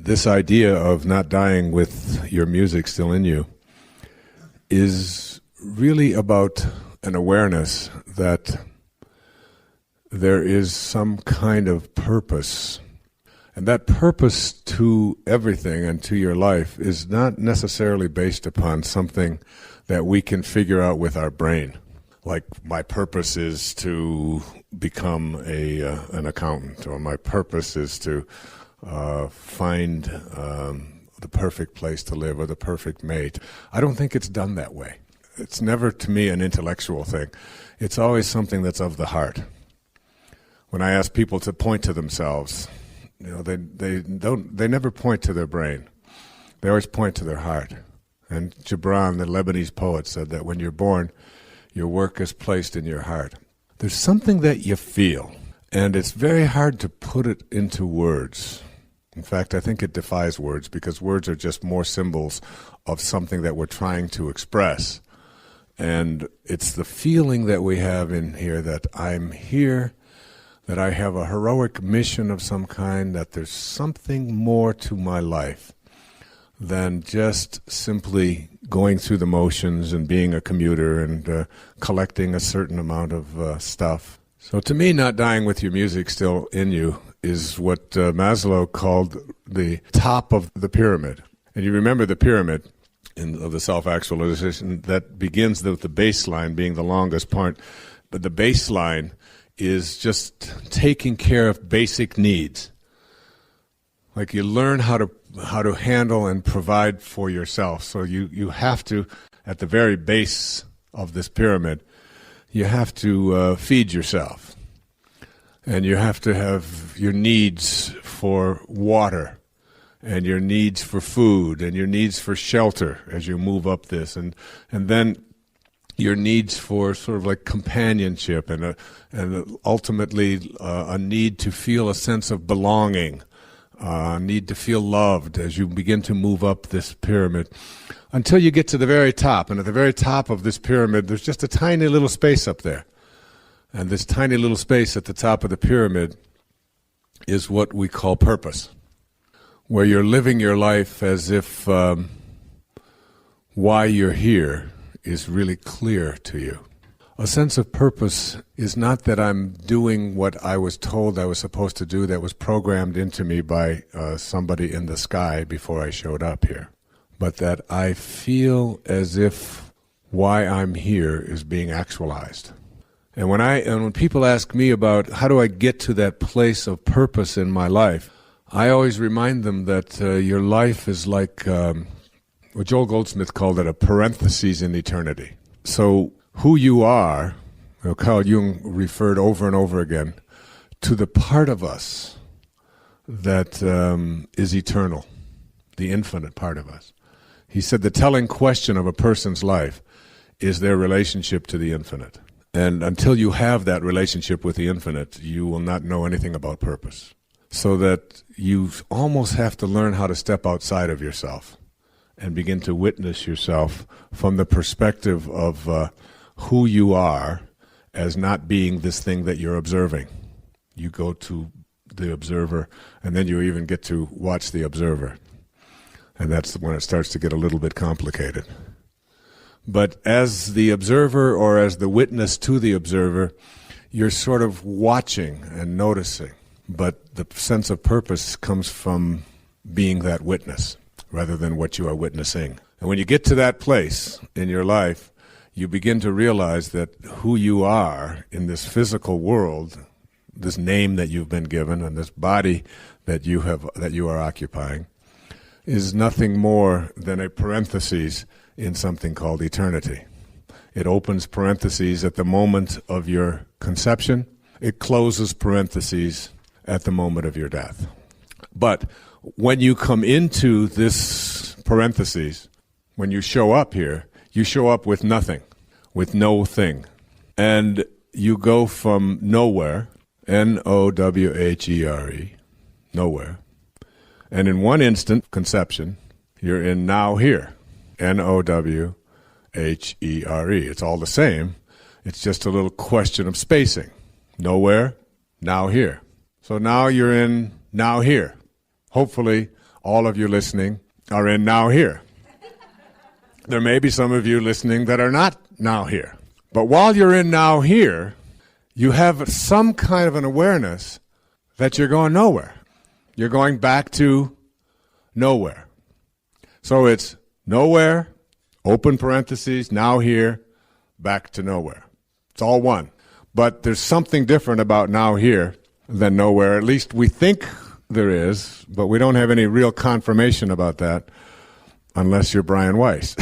This idea of not dying with your music still in you is really about an awareness that there is some kind of purpose. And that purpose to everything and to your life is not necessarily based upon something that we can figure out with our brain. Like, my purpose is to become an accountant, or my purpose is to find the perfect place to live or the perfect mate. I don't think it's done that way. It's never, to me, an intellectual thing. It's always something that's of the heart. When I ask people to point to themselves, they never point to their brain. They always point to their heart. And Gibran, the Lebanese poet, said that when you're born, your work is placed in your heart. There's something that you feel, and it's very hard to put it into words. In fact, I think it defies words, because words are just more symbols of something that we're trying to express. And it's the feeling that we have in here that I'm here, that I have a heroic mission of some kind, that there's something more to my life than just simply going through the motions and being a commuter and collecting a certain amount of stuff. So to me, not dying with your music still in you is what Maslow called the top of the pyramid. And you remember the pyramid of the self-actualization that begins with the baseline being the longest part, but the baseline is just taking care of basic needs. Like, you learn how to handle and provide for yourself. So you have to, at the very base of this pyramid, you have to feed yourself. And you have to have your needs for water, and your needs for food, and your needs for shelter as you move up this. And then your needs for sort of like companionship and ultimately a need to feel a sense of belonging, a need to feel loved as you begin to move up this pyramid until you get to the very top. And at the very top of this pyramid, there's just a tiny little space up there. And this tiny little space at the top of the pyramid is what we call purpose, where you're living your life as if why you're here is really clear to you. A sense of purpose is not that I'm doing what I was told I was supposed to do, that was programmed into me by somebody in the sky before I showed up here, but that I feel as if why I'm here is being actualized. And when people ask me about how do I get to that place of purpose in my life, I always remind them that your life is like what Joel Goldsmith called it, a parenthesis in eternity. So who you are, Carl Jung referred over and over again to the part of us that is eternal, the infinite part of us. He said the telling question of a person's life is their relationship to the infinite. And until you have that relationship with the infinite, you will not know anything about purpose. So that you almost have to learn how to step outside of yourself and begin to witness yourself from the perspective of who you are as not being this thing that you're observing. You go to the observer, and then you even get to watch the observer. And that's when it starts to get a little bit complicated. But as the observer, or as the witness to the observer, you're sort of watching and noticing. But the sense of purpose comes from being that witness rather than what you are witnessing. And when you get to that place in your life, you begin to realize that who you are in this physical world, this name that you've been given and this body that you are occupying, is nothing more than a parenthesis in something called eternity. It opens parentheses at the moment of your conception. It closes parentheses at the moment of your death. But when you come into this parentheses, when you show up here, you show up with nothing, with no thing. And you go from nowhere, N-O-W-H-E-R-E, nowhere. And in one instant, conception, you're in now here, N-O-W-H-E-R-E. It's all the same. It's just a little question of spacing. Nowhere, now here. So now you're in now here. Hopefully, all of you listening are in now here. There may be some of you listening that are not now here. But while you're in now here, you have some kind of an awareness that you're going nowhere. You're going back to nowhere. So it's nowhere, open parentheses, now here, back to nowhere. It's all one. But there's something different about now here than nowhere. At least we think there is, but we don't have any real confirmation about that unless you're Brian Weiss.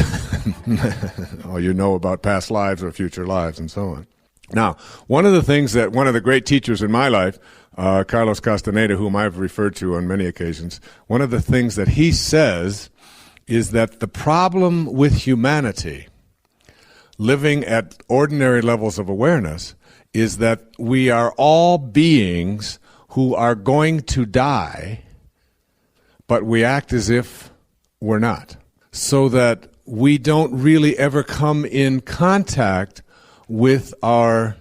Or you know about past lives or future lives and so on. Now, one of the great teachers in my life, Carlos Castaneda, whom I've referred to on many occasions, one of the things that he says is that the problem with humanity living at ordinary levels of awareness is that we are all beings who are going to die, but we act as if we're not. So that we don't really ever come in contact with our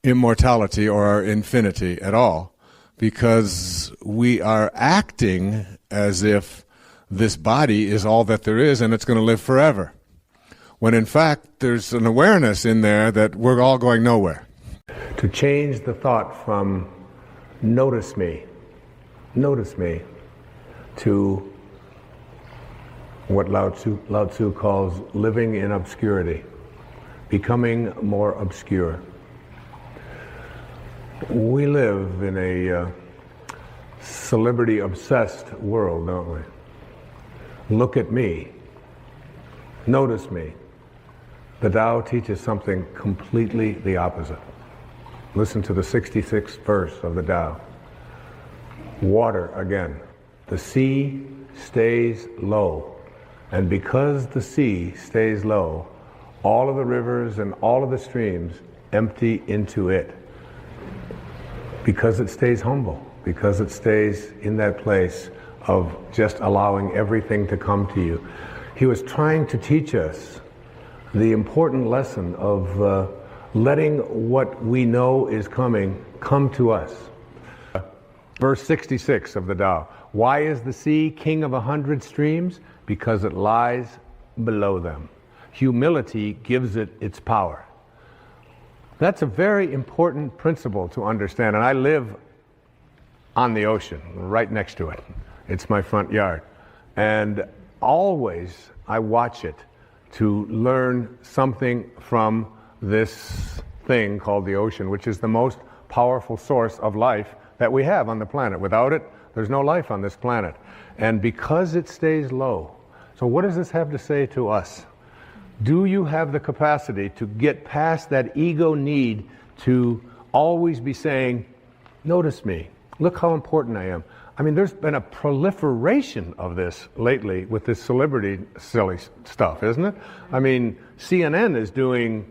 immortality or our infinity at all, because we are acting as if this body is all that there is and it's going to live forever. When in fact there's an awareness in there that we're all going nowhere. To change the thought from notice me, to what Lao Tzu calls living in obscurity, becoming more obscure. We live in a celebrity-obsessed world, don't we? Look at me. Notice me. The Tao teaches something completely the opposite. Listen to the 66th verse of the Tao. Water again. The sea stays low. And because the sea stays low, all of the rivers and all of the streams empty into it. Because it stays humble. Because it stays in that place of just allowing everything to come to you. He was trying to teach us the important lesson of letting what we know is coming come to us. Verse 66 of the Tao. Why is the sea king of 100 streams? Because it lies below them. Humility gives it its power. That's a very important principle to understand, and I live on the ocean, right next to it. It's my front yard. And always I watch it to learn something from this thing called the ocean, which is the most powerful source of life that we have on the planet. Without it, there's no life on this planet. And because it stays low, so what does this have to say to us? Do you have the capacity to get past that ego need to always be saying, notice me, look how important I am? I mean, there's been a proliferation of this lately with this celebrity silly stuff, isn't it? I mean, CNN is doing,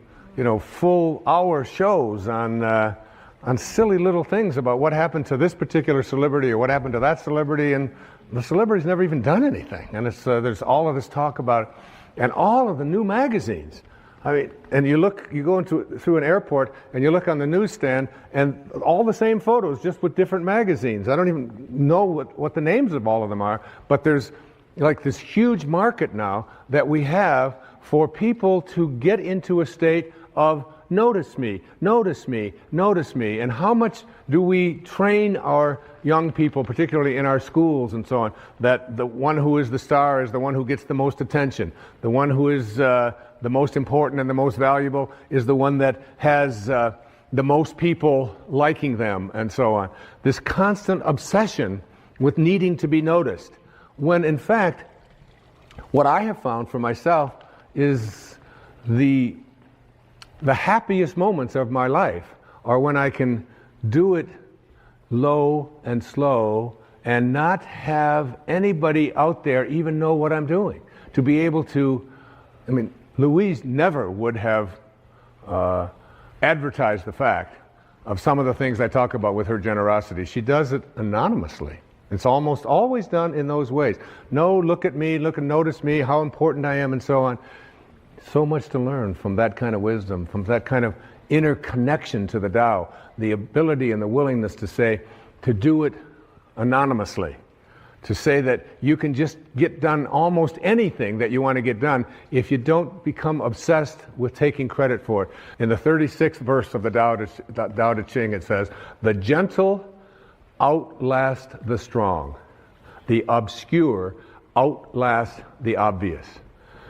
full hour shows on silly little things about what happened to this particular celebrity or what happened to that celebrity, and the celebrity's never even done anything. And there's all of this talk about it. And all of the new magazines. I mean, and you go through an airport and you look on the newsstand and all the same photos, just with different magazines. I don't even know what the names of all of them are, but there's like this huge market now that we have for people to get into a state of notice me, notice me, notice me. And how much do we train our young people, particularly in our schools and so on, that the one who is the star is the one who gets the most attention. The one who is the most important and the most valuable is the one that has the most people liking them and so on. This constant obsession with needing to be noticed. When in fact, what I have found for myself is the happiest moments of my life are when I can do it low and slow and not have anybody out there even know what I'm doing. To be able to, Louise never would have advertised the fact of some of the things I talk about with her generosity. She does it anonymously. It's almost always done in those ways. No, look at me, look and notice me, how important I am, and so on. So much to learn from that kind of wisdom, from that kind of inner connection to the Tao, the ability and the willingness to do it anonymously, to say that you can just get done almost anything that you want to get done if you don't become obsessed with taking credit for it. In the 36th verse of the Tao Te Ching, it says, "The gentle outlast the strong. The obscure outlast the obvious."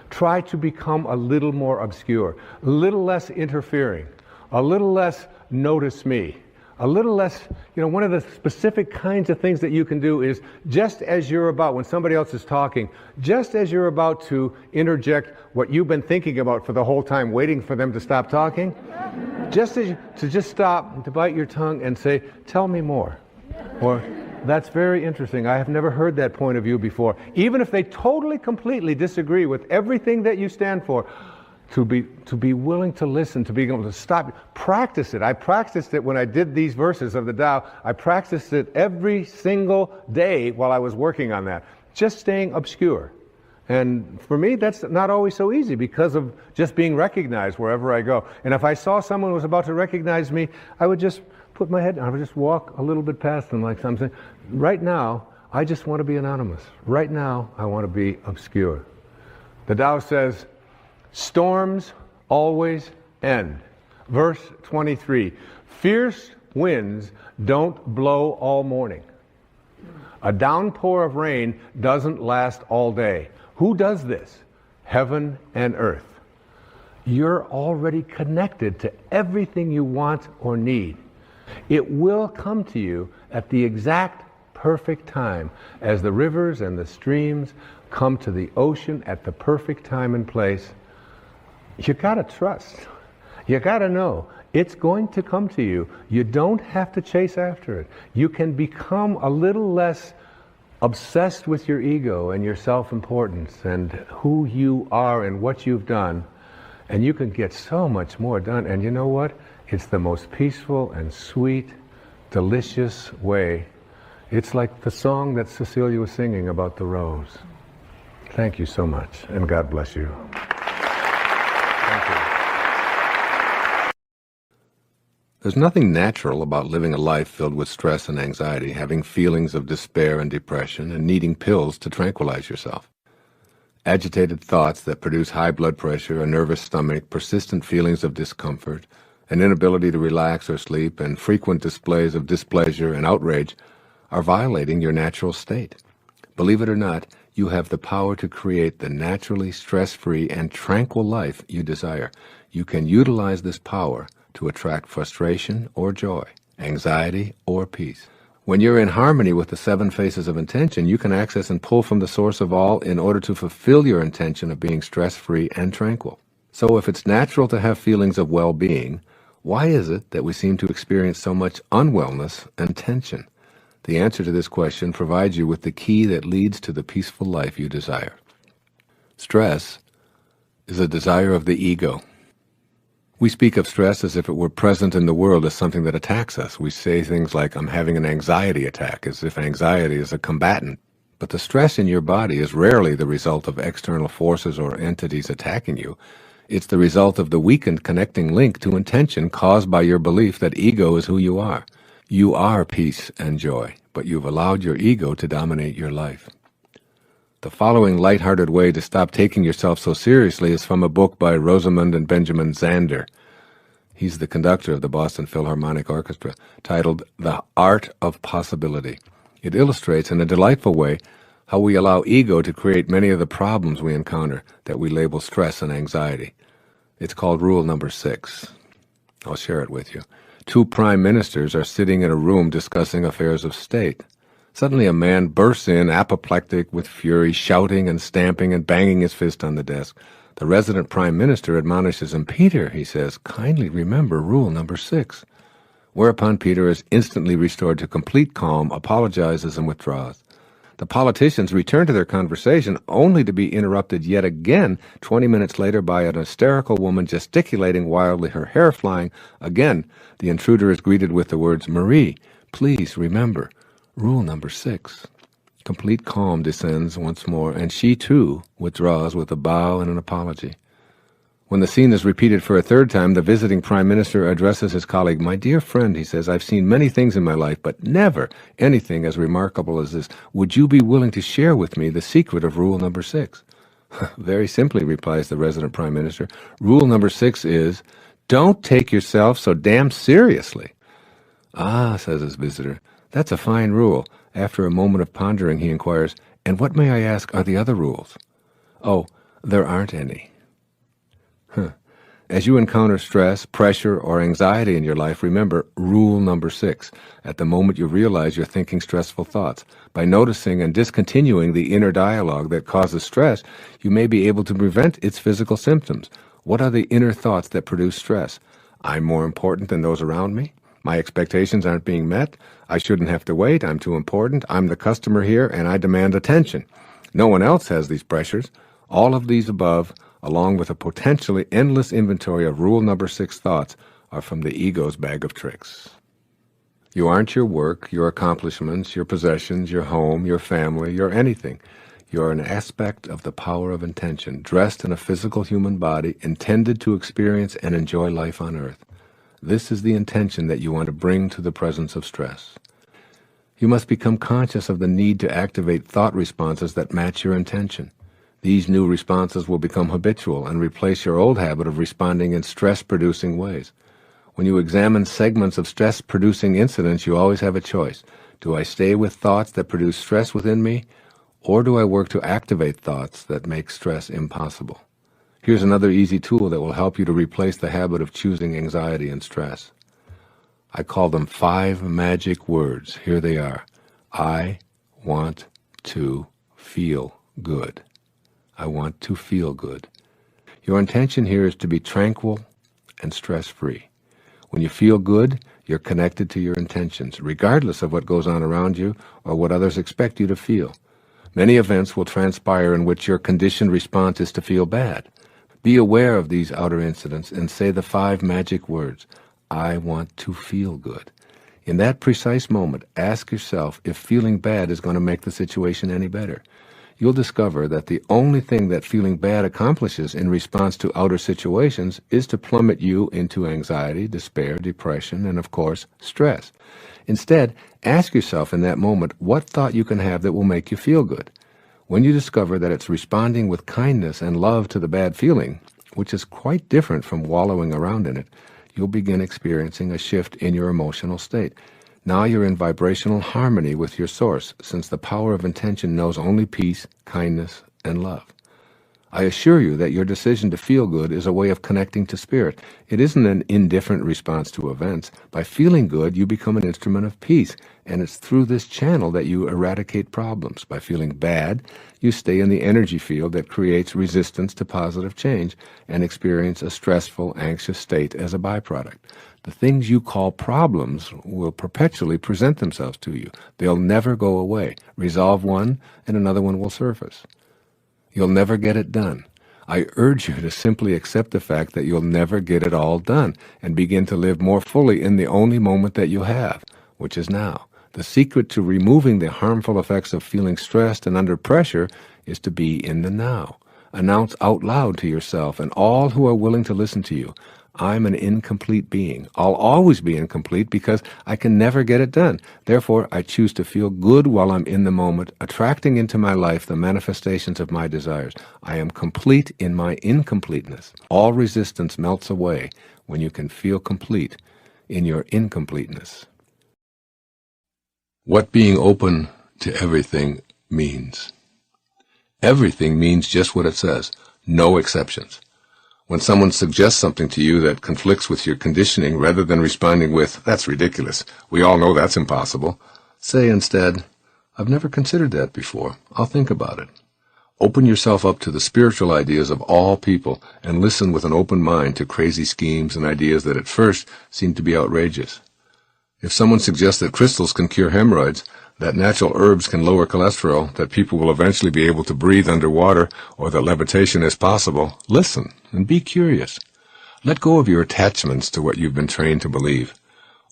Try to become a little more obscure, a little less interfering, a little less notice me. A little less, one of the specific kinds of things that you can do is just as you're about, when somebody else is talking, just as you're about to interject what you've been thinking about for the whole time, waiting for them to stop talking, just stop, to bite your tongue and say, "Tell me more." Or, "That's very interesting. I have never heard that point of view before." Even if they totally, completely disagree with everything that you stand for, to be willing to listen, to be able to stop. Practice it. I practiced it when I did these verses of the Tao. I practiced it every single day while I was working on that. Just staying obscure. And for me, that's not always so easy because of just being recognized wherever I go. And if I saw someone who was about to recognize me, I would just put my head down. I would just walk a little bit past them like something. Right now, I just want to be anonymous. Right now, I want to be obscure. The Tao says, "Storms always end." Verse 23, "Fierce winds don't blow all morning. A downpour of rain doesn't last all day." Who does this? Heaven and earth. You're already connected to everything you want or need. It will come to you at the exact perfect time, as the rivers and the streams come to the ocean at the perfect time and place. You gotta trust. You gotta know it's going to come to you. You don't have to chase after it. You can become a little less obsessed with your ego and your self-importance and who you are and what you've done, and you can get so much more done. And you know what? It's the most peaceful and sweet, delicious way. It's like the song that Cecilia was singing about the rose. Thank you so much, and God bless you. There's nothing natural about living a life filled with stress and anxiety, having feelings of despair and depression, and needing pills to tranquilize yourself. Agitated thoughts that produce high blood pressure, a nervous stomach, persistent feelings of discomfort, an inability to relax or sleep, and frequent displays of displeasure and outrage are violating your natural state. Believe it or not, you have the power to create the naturally stress-free and tranquil life you desire. You can utilize this power to attract frustration or joy, anxiety or peace. When you're in harmony with the 7 faces of intention, you can access and pull from the source of all in order to fulfill your intention of being stress-free and tranquil. So if it's natural to have feelings of well-being, why is it that we seem to experience so much unwellness and tension? The answer to this question provides you with the key that leads to the peaceful life you desire. Stress is a desire of the ego. We speak of stress as if it were present in the world as something that attacks us. We say things like, "I'm having an anxiety attack," as if anxiety is a combatant. But the stress in your body is rarely the result of external forces or entities attacking you. It's the result of the weakened connecting link to intention caused by your belief that ego is who you are. You are peace and joy, but you've allowed your ego to dominate your life. The following lighthearted way to stop taking yourself so seriously is from a book by Rosamund and Benjamin Zander. He's the conductor of the Boston Philharmonic Orchestra, titled The Art of Possibility. It illustrates in a delightful way how we allow ego to create many of the problems we encounter that we label stress and anxiety. It's called Rule Number 6. I'll share it with you. 2 prime ministers are sitting in a room discussing affairs of state. Suddenly a man bursts in, apoplectic with fury, shouting and stamping and banging his fist on the desk. The resident prime minister admonishes him. "Peter," he says, "kindly remember Rule Number 6. Whereupon Peter is instantly restored to complete calm, apologizes and withdraws. The politicians return to their conversation only to be interrupted yet again 20 minutes later by an hysterical woman gesticulating wildly, her hair flying. Again, the intruder is greeted with the words, "Marie, please remember Rule Number 6. Complete calm descends once more, and she too withdraws with a bow and an apology. When the scene is repeated for a third time, the visiting prime minister addresses his colleague. "My dear friend," he says, "I've seen many things in my life, but never anything as remarkable as this. Would you be willing to share with me the secret of rule number 6? "Very simply," replies the resident prime minister. "Rule number 6 is, don't take yourself so damn seriously." "Ah," says his visitor, "that's a fine rule." After a moment of pondering, he inquires, "And what, may I ask, are the other rules?" "Oh, there aren't any." As you encounter stress, pressure, or anxiety in your life, remember rule number 6. At the moment you realize you're thinking stressful thoughts. By noticing and discontinuing the inner dialogue that causes stress, you may be able to prevent its physical symptoms. What are the inner thoughts that produce stress? I'm more important than those around me. My expectations aren't being met. I shouldn't have to wait. I'm too important. I'm the customer here, and I demand attention. No one else has these pressures. All of these above, along with a potentially endless inventory of rule number 6 thoughts, are from the ego's bag of tricks. You aren't your work, your accomplishments, your possessions, your home, your family, your anything. You're an aspect of the power of intention, dressed in a physical human body, intended to experience and enjoy life on earth. This is the intention that you want to bring to the presence of stress. You must become conscious of the need to activate thought responses that match your intention. These new responses will become habitual and replace your old habit of responding in stress-producing ways. When you examine segments of stress-producing incidents, you always have a choice. Do I stay with thoughts that produce stress within me, or do I work to activate thoughts that make stress impossible? Here's another easy tool that will help you to replace the habit of choosing anxiety and stress. I call them 5 magic words. Here they are. I want to feel good. I want to feel good. Your intention here is to be tranquil and stress-free. When you feel good, you're connected to your intentions, regardless of what goes on around you or what others expect you to feel. Many events will transpire in which your conditioned response is to feel bad. Be aware of these outer incidents and say the 5 magic words. I want to feel good. In that precise moment, ask yourself if feeling bad is going to make the situation any better. You'll discover that the only thing that feeling bad accomplishes in response to outer situations is to plummet you into anxiety, despair, depression, and of course, stress. Instead, ask yourself in that moment what thought you can have that will make you feel good. When you discover that it's responding with kindness and love to the bad feeling, which is quite different from wallowing around in it, you'll begin experiencing a shift in your emotional state. Now you're in vibrational harmony with your source, since the power of intention knows only peace, kindness, and love. I assure you that your decision to feel good is a way of connecting to spirit. It isn't an indifferent response to events. By feeling good, you become an instrument of peace, and it's through this channel that you eradicate problems. By feeling bad, you stay in the energy field that creates resistance to positive change and experience a stressful, anxious state as a byproduct. The things you call problems will perpetually present themselves to you. They'll never go away. Resolve one, and another one will surface. You'll never get it done. I urge you to simply accept the fact that you'll never get it all done and begin to live more fully in the only moment that you have, which is now. The secret to removing the harmful effects of feeling stressed and under pressure is to be in the now. Announce out loud to yourself and all who are willing to listen to you, I'm an incomplete being. I'll always be incomplete because I can never get it done. Therefore, I choose to feel good while I'm in the moment, attracting into my life the manifestations of my desires. I am complete in my incompleteness. All resistance melts away when you can feel complete in your incompleteness. What being open to everything means. Everything means just what it says, no exceptions. When someone suggests something to you that conflicts with your conditioning, rather than responding with, that's ridiculous, we all know that's impossible, say instead, I've never considered that before, I'll think about it. Open yourself up to the spiritual ideas of all people and listen with an open mind to crazy schemes and ideas that at first seem to be outrageous. If someone suggests that crystals can cure hemorrhoids, that natural herbs can lower cholesterol, that people will eventually be able to breathe underwater, or that levitation is possible, listen and be curious. Let go of your attachments to what you've been trained to believe.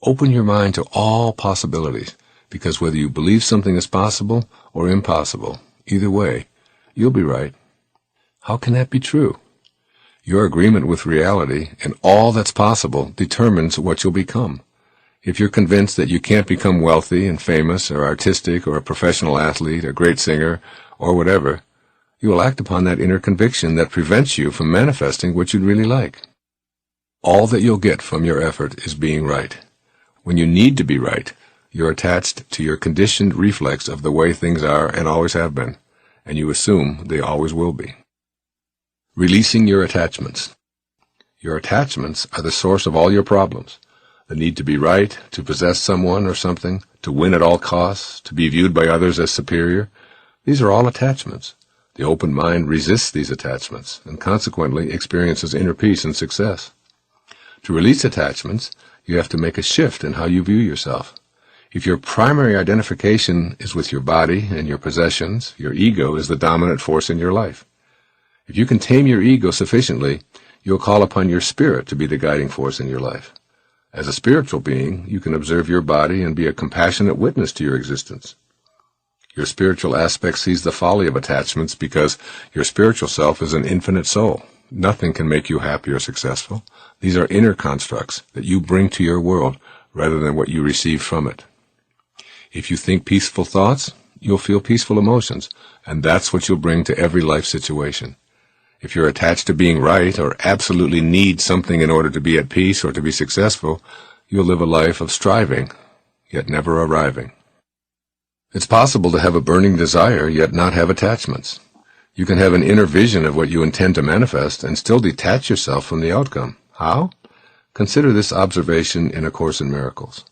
Open your mind to all possibilities, because whether you believe something is possible or impossible, either way, you'll be right. How can that be true? Your agreement with reality and all that's possible determines what you'll become. If you're convinced that you can't become wealthy and famous or artistic or a professional athlete, a great singer, or whatever, you will act upon that inner conviction that prevents you from manifesting what you'd really like. All that you'll get from your effort is being right. When you need to be right, you're attached to your conditioned reflex of the way things are and always have been, and you assume they always will be. Releasing your attachments. Your attachments are the source of all your problems. The need to be right, to possess someone or something, to win at all costs, to be viewed by others as superior. These are all attachments. The open mind resists these attachments and consequently experiences inner peace and success. To release attachments, you have to make a shift in how you view yourself. If your primary identification is with your body and your possessions, your ego is the dominant force in your life. If you can tame your ego sufficiently, you'll call upon your spirit to be the guiding force in your life. As a spiritual being, you can observe your body and be a compassionate witness to your existence. Your spiritual aspect sees the folly of attachments because your spiritual self is an infinite soul. Nothing can make you happy or successful. These are inner constructs that you bring to your world rather than what you receive from it. If you think peaceful thoughts, you'll feel peaceful emotions, and that's what you'll bring to every life situation. If you're attached to being right or absolutely need something in order to be at peace or to be successful, you'll live a life of striving, yet never arriving. It's possible to have a burning desire yet not have attachments. You can have an inner vision of what you intend to manifest and still detach yourself from the outcome. How? Consider this observation in A Course in Miracles.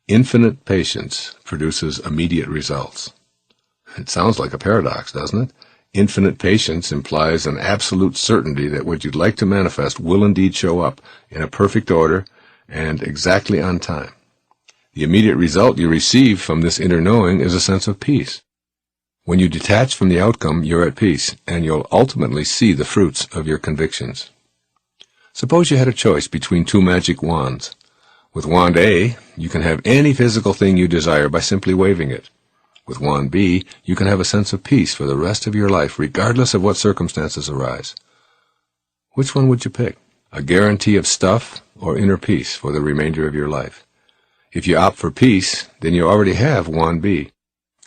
Infinite patience produces immediate results. It sounds like a paradox, doesn't it? Infinite patience implies an absolute certainty that what you'd like to manifest will indeed show up in a perfect order and exactly on time. The immediate result you receive from this inner knowing is a sense of peace. When you detach from the outcome, you're at peace, and you'll ultimately see the fruits of your convictions. Suppose you had a choice between two magic wands. With wand A, you can have any physical thing you desire by simply waving it. With wand B, you can have a sense of peace for the rest of your life, regardless of what circumstances arise. Which one would you pick? A guarantee of stuff or inner peace for the remainder of your life? If you opt for peace, then you already have wand B.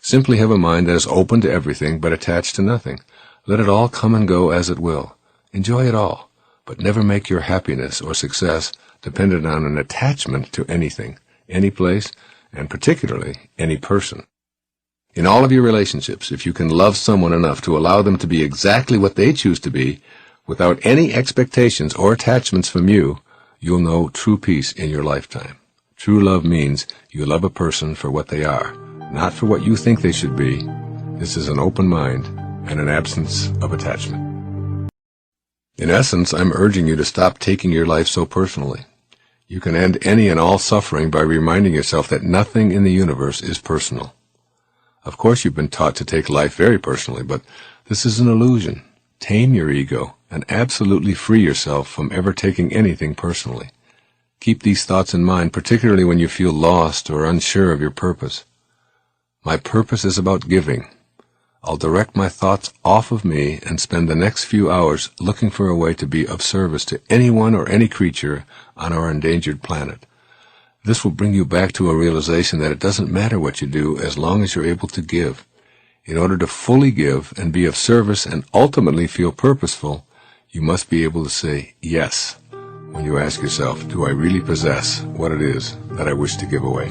Simply have a mind that is open to everything but attached to nothing. Let it all come and go as it will. Enjoy it all, but never make your happiness or success dependent on an attachment to anything, any place, and particularly any person. In all of your relationships, if you can love someone enough to allow them to be exactly what they choose to be, without any expectations or attachments from you, you'll know true peace in your lifetime. True love means you love a person for what they are, not for what you think they should be. This is an open mind and an absence of attachment. In essence, I'm urging you to stop taking your life so personally. You can end any and all suffering by reminding yourself that nothing in the universe is personal. Of course, you've been taught to take life very personally, but this is an illusion. Tame your ego and absolutely free yourself from ever taking anything personally. Keep these thoughts in mind, particularly when you feel lost or unsure of your purpose. My purpose is about giving. I'll direct my thoughts off of me and spend the next few hours looking for a way to be of service to anyone or any creature on our endangered planet. This will bring you back to a realization that it doesn't matter what you do as long as you're able to give. In order to fully give and be of service and ultimately feel purposeful, you must be able to say yes when you ask yourself, do I really possess what it is that I wish to give away?